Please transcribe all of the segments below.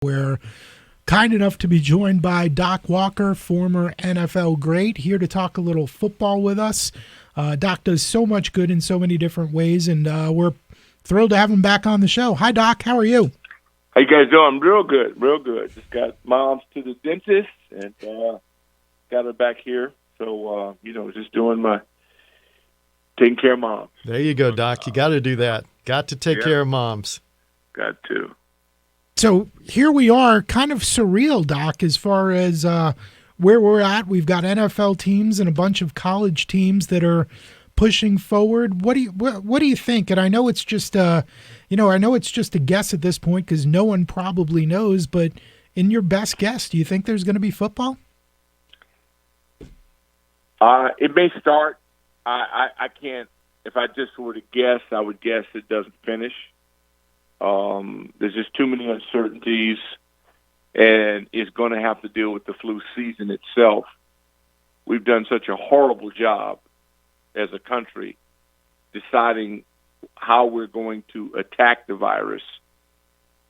We're kind enough to be joined by Doc Walker, former NFL great, here to talk a little football with us. Doc does so much good in so many different ways, and we're thrilled to have him back on the show. Hi, Doc. How are you? How you guys doing? I'm real good, real good. Just got mom's to the dentist and got her back here. So, just taking care of mom. There you go, Doc. You got to do that. Got to take care of moms. Got to. So here we are, kind of surreal, Doc, as far as where we're at. We've got NFL teams and a bunch of college teams that are pushing forward. What do you think? And I know it's just a guess at this point because no one probably knows. But in your best guess, do you think there's going to be football? It may start. I can't. If I just were to guess, I would guess it doesn't finish. There's just too many uncertainties, and it's going to have to deal with the flu season itself. We've done such a horrible job as a country deciding how we're going to attack the virus.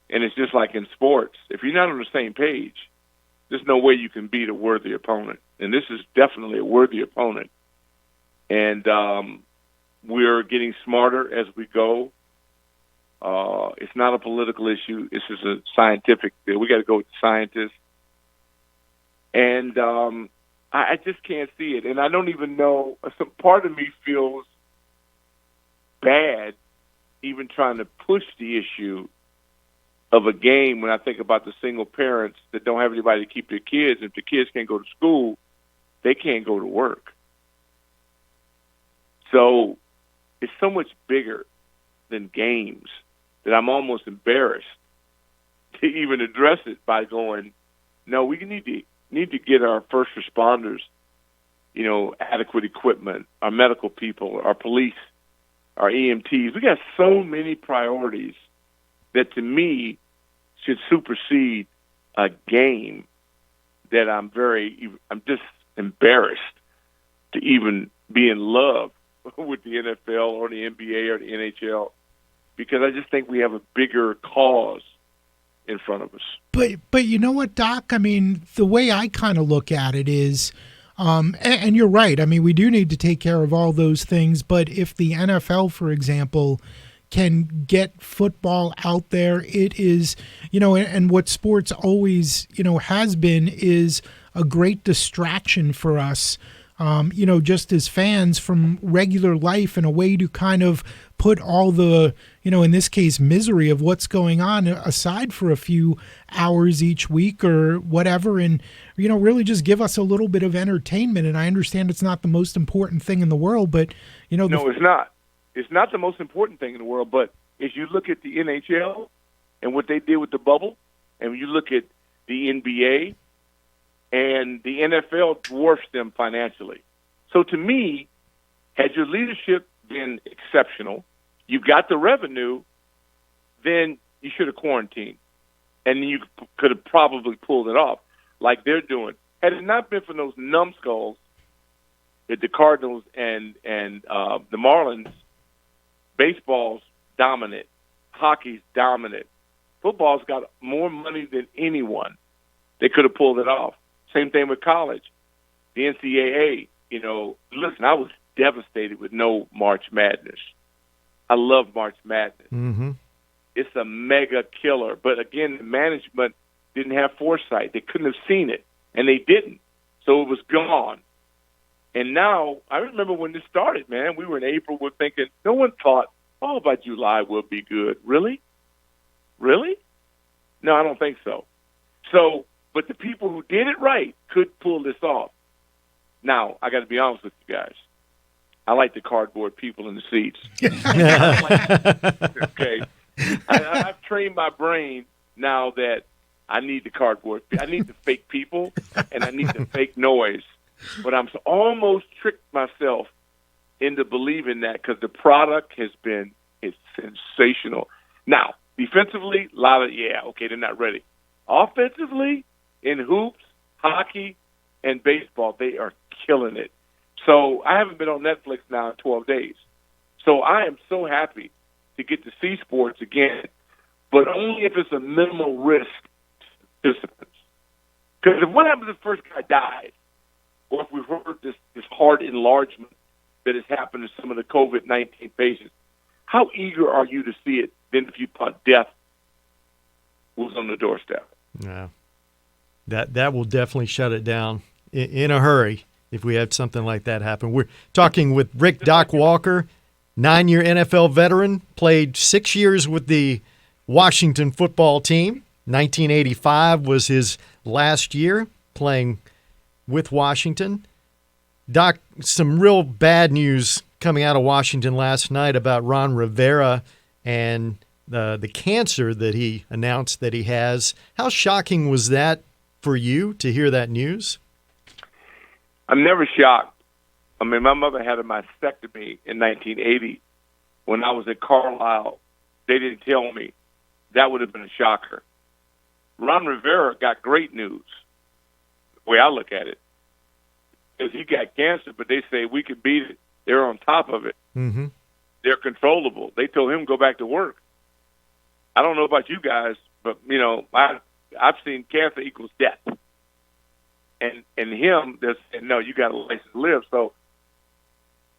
And it's just like in sports. If you're not on the same page, there's no way you can beat a worthy opponent. And this is definitely a worthy opponent. And we're getting smarter as we go. It's not a political issue. This is a scientific deal. We got to go with the scientists. And I just can't see it. And I don't even know. Some part of me feels bad even trying to push the issue of a game when I think about the single parents that don't have anybody to keep their kids. If the kids can't go to school, they can't go to work. So it's so much bigger than games that I'm almost embarrassed to even address it by going, no, we need to get our first responders, adequate equipment, our medical people, our police, our EMTs. We got so many priorities that to me should supersede a game that I'm just embarrassed to even be in love with the NFL or the NBA or the NHL, because I just think we have a bigger cause in front of us. But you know what, Doc? I mean, the way I kind of look at it is, and you're right. I mean, we do need to take care of all those things. But if the NFL, for example, can get football out there, it is, and what sports always, has been is a great distraction for us. Just as fans from regular life, and a way to kind of put all the, in this case, misery of what's going on aside for a few hours each week or whatever, and, really just give us a little bit of entertainment. And I understand it's not the most important thing in the world, but, No, it's not. It's not the most important thing in the world, but as you look at the NHL and what they did with the bubble, and you look at the NBA, and the NFL dwarfs them financially. So to me, had your leadership been exceptional, you got the revenue, then you should have quarantined. And you could have probably pulled it off like they're doing. Had it not been for those numbskulls at the Cardinals and the Marlins, baseball's dominant, hockey's dominant. Football's got more money than anyone. They could have pulled it off. Same thing with college. The NCAA, listen, I was devastated with no March Madness. I love March Madness. Mm-hmm. It's a mega killer. But again, the management didn't have foresight. They couldn't have seen it, and they didn't. So it was gone. And now, I remember when this started, man, we were in April, we're thinking, no one thought, by July we'll be good. Really? Really? No, I don't think so. But the people who did it right could pull this off. Now, I got to be honest with you guys. I like the cardboard people in the seats. Okay. I've trained my brain now that I need the cardboard. I need the fake people, and I need the fake noise. But I'm almost tricked myself into believing that because the product is sensational. Now, defensively, they're not ready. Offensively, in hoops, hockey, and baseball, they are killing it. So I haven't been on Netflix now in 12 days. So I am so happy to get to see sports again, but only if it's a minimal risk participants. Because what happens if the first guy dies? Or if we've heard this heart enlargement that has happened to some of the COVID-19 patients, how eager are you to see it than if you thought death was on the doorstep? Yeah. That will definitely shut it down in a hurry if we have something like that happen. We're talking with Rick Doc Walker, 9-year NFL veteran, played 6 years with the Washington football team. 1985 was his last year playing with Washington. Doc, some real bad news coming out of Washington last night about Ron Rivera and the cancer that he announced that he has. How shocking was that for you to hear that news? I'm never shocked. I mean, my mother had a mastectomy in 1980. When I was at Carlisle, they didn't tell me. That would have been a shocker. Ron Rivera got great news, the way I look at it. Because he got cancer, but they say we could beat it. They're on top of it. Mm-hmm. They're controllable. They told him to go back to work. I don't know about you guys, but, I've seen cancer equals death. And him, they're saying, no, you got a license to live. So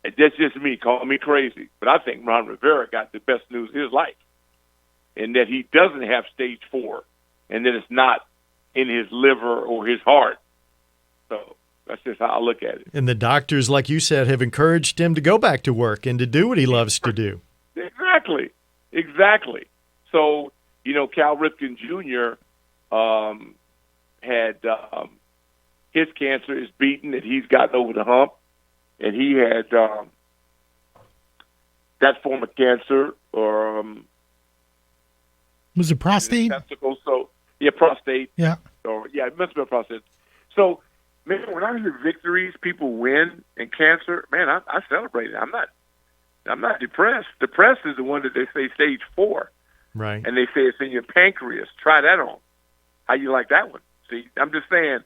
that's just me. Call me crazy. But I think Ron Rivera got the best news of his life, and that he doesn't have stage 4, and that it's not in his liver or his heart. So that's just how I look at it. And the doctors, like you said, have encouraged him to go back to work and to do what he loves to do. Exactly. So, Cal Ripken Jr. Had his cancer is beaten, and he's gotten over the hump. And he had that form of cancer, or was it prostate? Testicle. So prostate. Yeah. Or it must have been prostate. So, man, when I hear victories, people win in cancer, man, I celebrate it. I'm not depressed. Depressed is the one that they say stage 4. Right. And they say it's in your pancreas. Try that on. How you like that one? See, I'm just saying,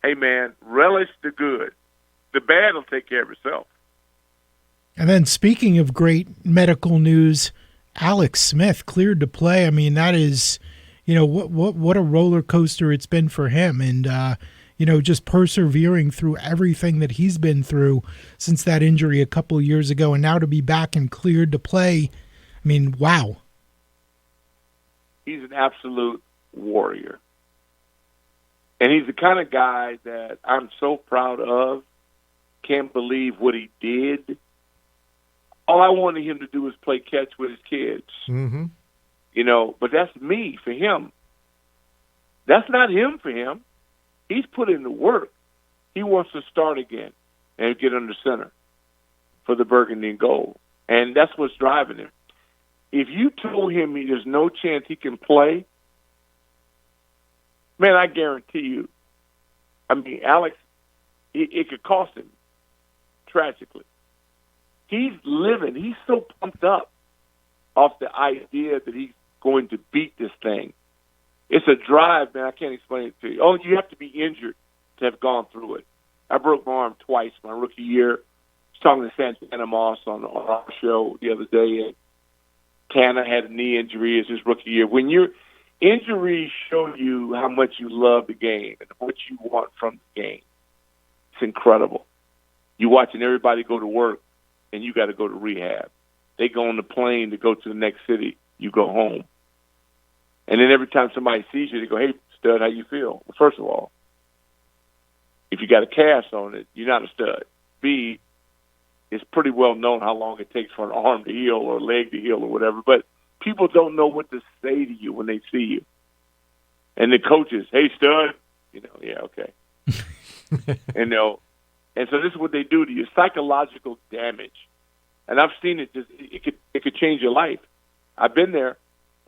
hey, man, relish the good. The bad will take care of itself. And then speaking of great medical news, Alex Smith cleared to play. I mean, that is, what a roller coaster it's been for him. And, just persevering through everything that he's been through since that injury a couple of years ago. And now to be back and cleared to play, I mean, wow. He's an absolute warrior. And he's the kind of guy that I'm so proud of. Can't believe what he did. All I wanted him to do was play catch with his kids. Mm-hmm. But that's me for him. That's not him for him. He's put in the work. He wants to start again and get under center for the burgundy and gold. And that's what's driving him. If you told him there's no chance he can play, man, I guarantee you. I mean, Alex, it could cost him tragically. He's living. He's so pumped up off the idea that he's going to beat this thing. It's a drive, man. I can't explain it to you. Oh, you have to be injured to have gone through it. I broke my arm twice my rookie year. I was talking to Santana Moss on our show the other day, and Tanner had a knee injury as his rookie year. When your injuries show you how much you love the game and what you want from the game, it's incredible. You're watching everybody go to work, and you got to go to rehab. They go on the plane to go to the next city. You go home. And then every time somebody sees you, they go, hey, stud, how you feel? Well, first of all, if you got a cast on it, you're not a stud. B, it's pretty well known how long it takes for an arm to heal or a leg to heal or whatever. But people don't know what to say to you when they see you. And the coaches, hey, stud, yeah, okay. And so this is what they do to you, psychological damage. And I've seen it. It could change your life. I've been there,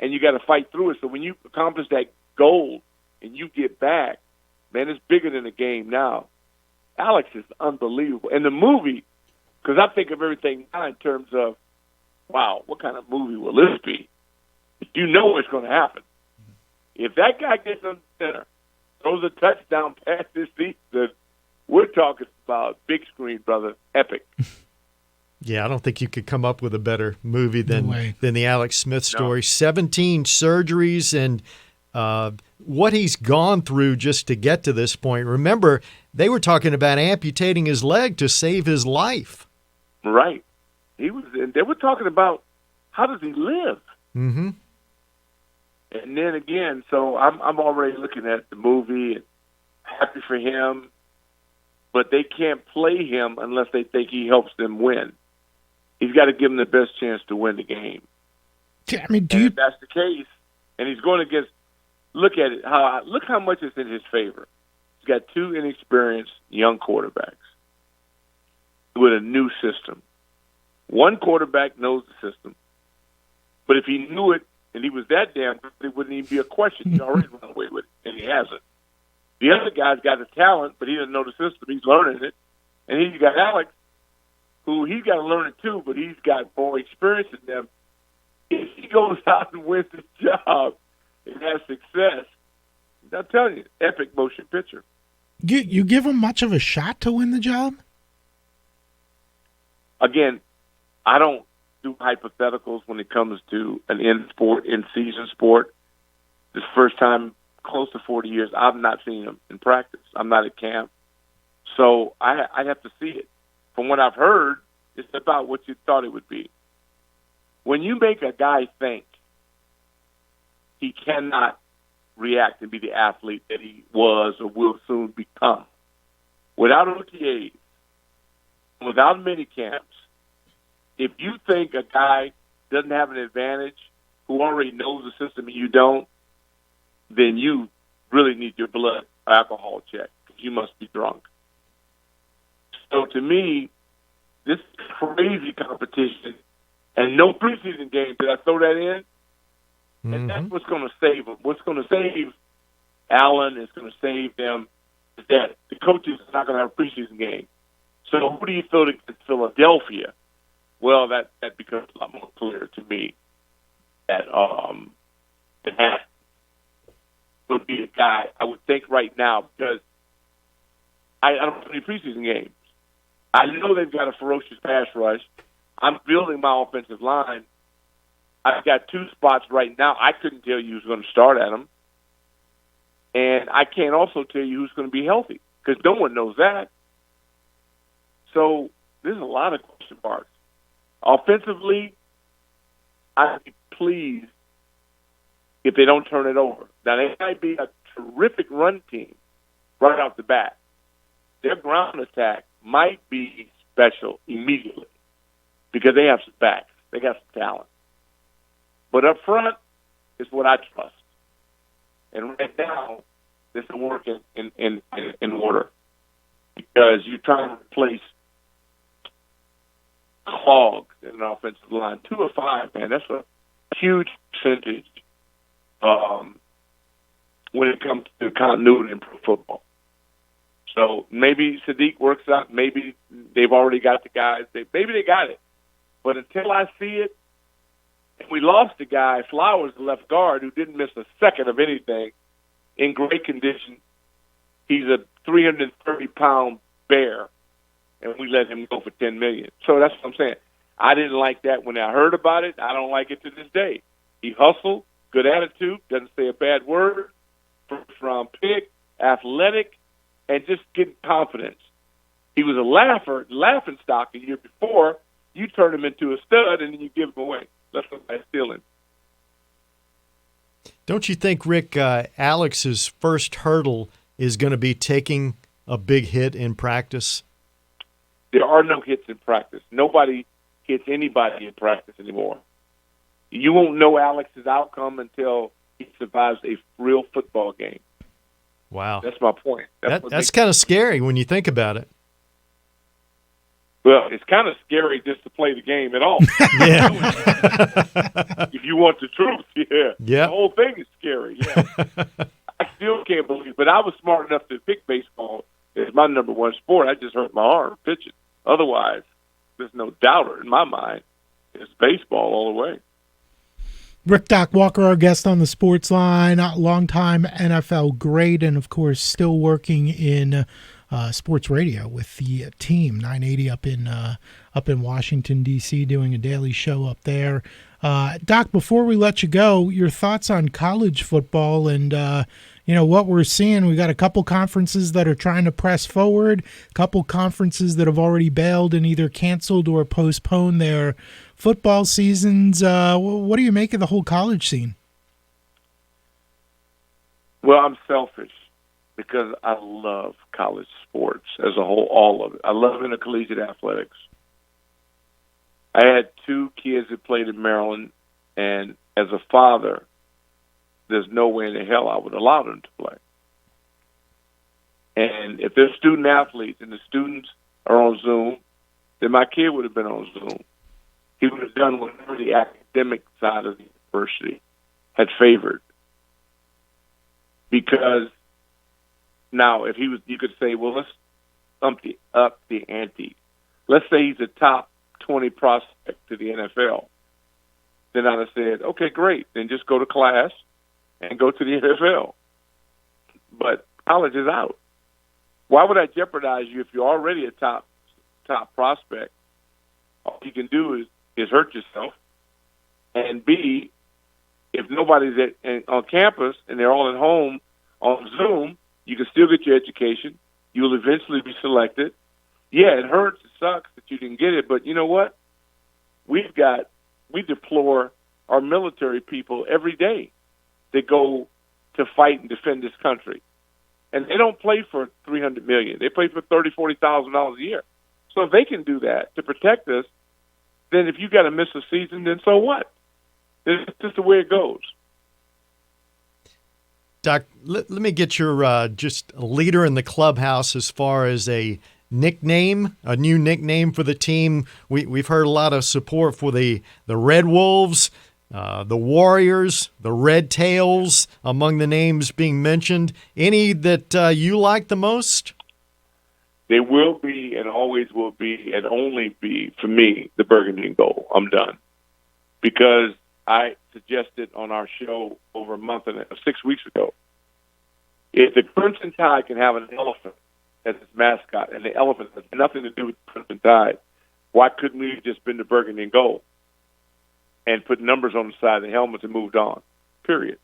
and you got to fight through it. So when you accomplish that goal and you get back, man, it's bigger than a game now. Alex is unbelievable. And the movie, because I think of everything now in terms of, wow, what kind of movie will this be? You know what's going to happen. If that guy gets on center, throws a touchdown pass this season, we're talking about big screen, brother, epic. Yeah, I don't think you could come up with a better movie than the Alex Smith story. No. 17 surgeries, and what he's gone through just to get to this point. Remember, they were talking about amputating his leg to save his life. Right. They were talking about how does he live? Mm-hmm. And then again, so I'm already looking at the movie and happy for him, but they can't play him unless they think he helps them win. He's got to give them the best chance to win the game. I mean, If that's the case, and he's going against, look at it, look how much is in his favor. He's got two inexperienced young quarterbacks with a new system. One quarterback knows the system, but if he knew it and he was that damn good, it wouldn't even be a question. He'd already run away with it, and he hasn't. The other guy's got the talent, but he doesn't know the system. He's learning it. And he's got Alex, who he's got to learn it too, but he's got more experience than them. If he goes out and wins the job and has success, I'm telling you, epic motion picture. You give him much of a shot to win the job? Again, I don't do hypotheticals when it comes to an in-season sport. This first time close to 40 years, I've not seen him in practice. I'm not at camp. So I have to see it. From what I've heard, it's about what you thought it would be. When you make a guy think he cannot react and be the athlete that he was or will soon become, without OTAs, without mini camps, if you think a guy doesn't have an advantage who already knows the system and you don't, then you really need your blood alcohol check. You must be drunk. So to me, this crazy competition and no preseason game, did I throw that in? Mm-hmm. And that's what's going to save them. What's going to save Allen is going to save them is that the coaches are not going to have a preseason game. So who do you feel against Philadelphia? Well, that becomes a lot more clear to me that that would be a guy I would think right now because I don't have any preseason games. I know they've got a ferocious pass rush. I'm building my offensive line. I've got two spots right now. I couldn't tell you who's going to start at them. And I can't also tell you who's going to be healthy because no one knows that. So there's a lot of question marks. Offensively, I'd be pleased if they don't turn it over. Now, they might be a terrific run team right off the bat. Their ground attack might be special immediately because they have some backs. They got some talent. But up front is what I trust. And right now, this is working in order because you're trying to replace clogs in an offensive line. 2 or 5, man, that's a huge percentage when it comes to continuity in pro football. So maybe Sadiq works out. Maybe they've already got the guys. Maybe they got it. But until I see it, and we lost the guy, Flowers, the left guard, who didn't miss a second of anything, in great condition. He's a 330-pound bear, and we let him go for $10 million. So that's what I'm saying. I didn't like that when I heard about it. I don't like it to this day. He hustled, good attitude, doesn't say a bad word, first-round pick, athletic, and just getting confidence. He was a laughing stock a year before. You turn him into a stud, and then you give him away. Let somebody steal him. Don't you think, Rick, Alex's first hurdle is going to be taking a big hit in practice? There are no hits in practice. Nobody hits anybody in practice anymore. You won't know Alex's outcome until he survives a real football game. Wow. That's my point. That's kind of scary when you think about it. Well, it's kind of scary just to play the game at all. Yeah. If you want the truth, yeah. Yeah. The whole thing is scary, yeah. I still can't believe it, but I was smart enough to pick baseball as my number one sport. I just hurt my arm pitching. Otherwise, there's no doubter in my mind. It's baseball all the way. Rick Doc Walker, our guest on the Sportsline, longtime NFL great, and of course still working in sports radio with the team 980 up in Washington D.C. doing a daily show up there. Doc, before we let you go, your thoughts on college football and what we're seeing. We got a couple conferences that are trying to press forward, a couple conferences that have already bailed and either canceled or postponed their football seasons. What do you make of the whole college scene? Well, I'm selfish because I love college sports as a whole, all of it. I love intercollegiate athletics. I had 2 kids that played in Maryland, and as a father, there's no way in the hell I would allow them to play. And if they're student athletes and the students are on Zoom, then my kid would have been on Zoom. He would have done whatever the academic side of the university had favored. Because now, if he was, you could say, well, let's up the ante. Let's say he's a top 20 prospect to the NFL. Then I'd have said, okay, great. Then just go to class and go to the NFL. But college is out. Why would I jeopardize you if you're already a top prospect? All you can do is hurt yourself. And B, if nobody's on campus and they're all at home on Zoom, you can still get your education. You'll eventually be selected. Yeah, it hurts. It sucks that you didn't get it. But you know what? We deplore our military people every day. They go to fight and defend this country. And they don't play for $300 million. They play for $30,000, $40,000 a year. So if they can do that to protect us, then if you got to miss a season, then so what? It's just the way it goes. Doc, let me get your just a leader in the clubhouse as far as a nickname, a new nickname for the team. We've heard a lot of support for the Red Wolves, the Warriors, the Red Tails, among the names being mentioned. Any that you like the most? They will be and always will be and only be, for me, the Burgundy and Gold. I'm done. Because I suggested on our show over 6 weeks ago, if the Crimson Tide can have an elephant as its mascot, and the elephant has nothing to do with the Crimson Tide, why couldn't we have just been the Burgundy and Gold and put numbers on the side of the helmets and moved on, period?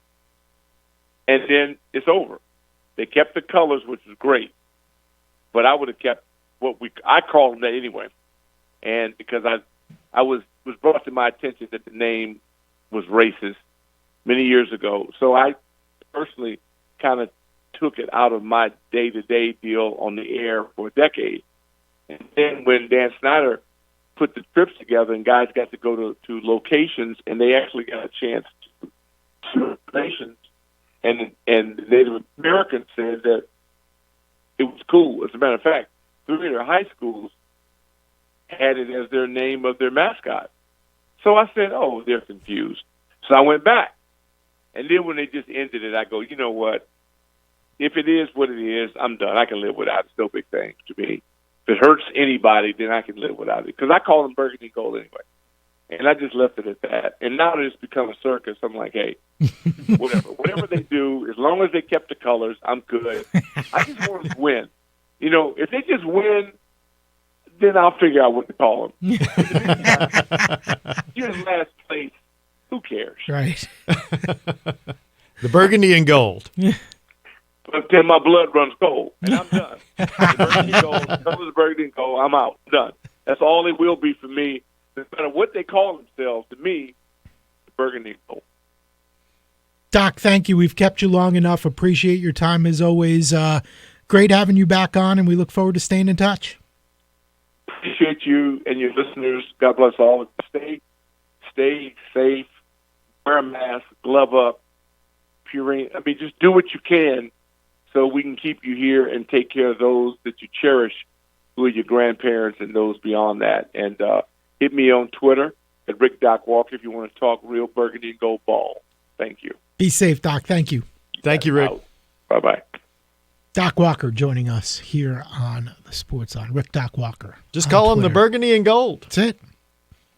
And then it's over. They kept the colors, which was great, but I would have kept I called them that anyway. And because I was brought to my attention that the name was racist many years ago. So I personally kind of took it out of my day-to-day deal on the air for a decade. And then when Dan Snyder put the trips together and guys got to go to locations and they actually got a chance to nations, and the Native Americans said that it was cool. As a matter of fact, 3 of their high schools had it as their name of their mascot. So I said, oh, they're confused. So I went back. And then when they just ended it, I go, you know what? If it is what it is, I'm done. I can live without it. It's no big thing to me. If it hurts anybody, then I can live without it. Because I call them Burgundy and Gold anyway. And I just left it at that. And now that it's become a circus, I'm like, hey, whatever they do, as long as they kept the colors, I'm good. I just want them to win. You know, if they just win, then I'll figure out what to call them. You're in last place. Who cares? Right. The Burgundy and Gold. Until my blood runs cold, and I'm done. The Burgundy and Gold, the colors of Burgundy and Gold, I'm out. I'm done. That's all it will be for me. No matter what they call themselves, to me, the Burgundy and Gold. Doc, thank you. We've kept you long enough. Appreciate your time as always. Great having you back on, and we look forward to staying in touch. Appreciate you and your listeners. God bless all. Stay safe. Wear a mask. Glove up. Purine. I mean, just do what you can so we can keep you here and take care of those that you cherish, who are your grandparents and those beyond that. And hit me on Twitter at Rick Doc Walker if you want to talk real Burgundy and Gold ball. Thank you. Be safe, Doc. Thank you. Thank you, Rick. Bye-bye. Doc Walker joining us here on the Sports On. Rick Doc Walker. Just call him the Burgundy and Gold. That's it.